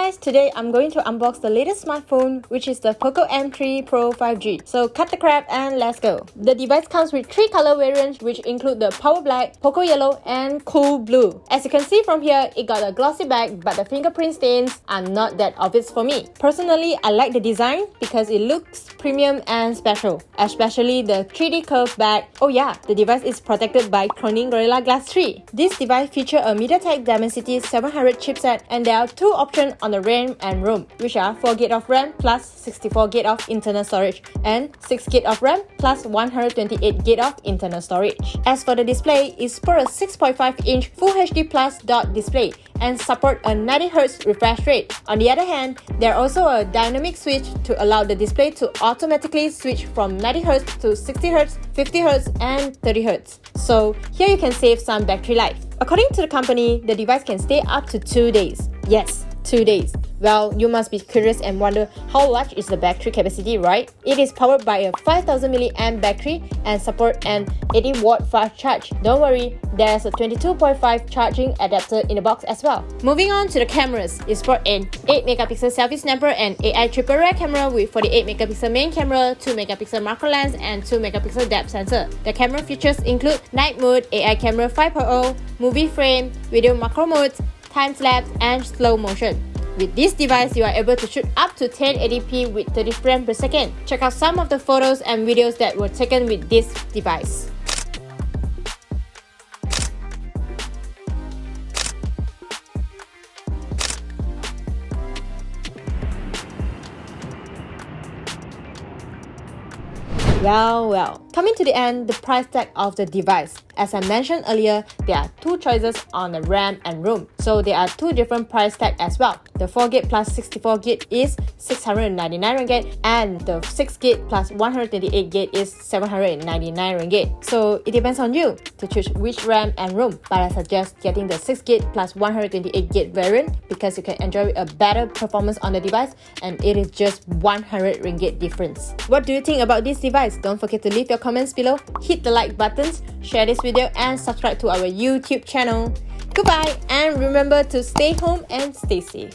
guys, today I'm going to unbox the latest smartphone, which is the POCO M3 Pro 5G. So cut the crap and let's go. The device comes with 3 color variants, which include the Power Black, Poco Yellow and Cool Blue. As you can see from here, it got a glossy back, but the fingerprint stains are not that obvious for me. Personally, I like the design because it looks premium and special, especially the 3D curved back. Oh yeah, the device is protected by Corning Gorilla Glass 3. This device features a MediaTek Dimensity 700 chipset, and there are 2 options on the RAM and ROM, which are 4GB of RAM plus 64GB of internal storage and 6GB of RAM plus 128GB of internal storage. As for the display, it supports a 6.5-inch Full HD Plus dot display and support a 90Hz refresh rate. On the other hand, there are also a dynamic switch to allow the display to automatically switch from 90Hz to 60Hz, 50Hz and 30Hz. So here you can save some battery life. According to the company, the device can stay up to 2 days. Yes, 2 days. Well, you must be curious and wonder how large is the battery capacity, right? It is powered by a 5000 mAh battery and support an 80W fast charge. Don't worry, there's a 22.5 charging adapter in the box as well. Moving on to the cameras, it supports an 8MP selfie snapper and AI triple rear camera with 48MP main camera, 2MP macro lens and 2MP depth sensor. The camera features include night mode, AI camera 5.0, movie frame, video macro modes, time-lapse and slow motion. With this device, you are able to shoot up to 1080p with 30 frames per second. Check out some of the photos and videos that were taken with this device. Well, coming to the end, the price tag of the device. As I mentioned earlier, there are 2 choices on the RAM and ROM, so there are 2 different price tags as well. The 4GB plus 64GB is 699 ringgit and the 6GB plus 128GB is 799 ringgit. So it depends on you to choose which RAM and ROM, but I suggest getting the 6GB plus 128GB variant because you can enjoy a better performance on the device, and it is just 100 ringgit difference. What do you think about this device? Don't forget to leave your comments below, hit the like buttons, share this video and subscribe to our YouTube channel. Goodbye, and remember to stay home and stay safe.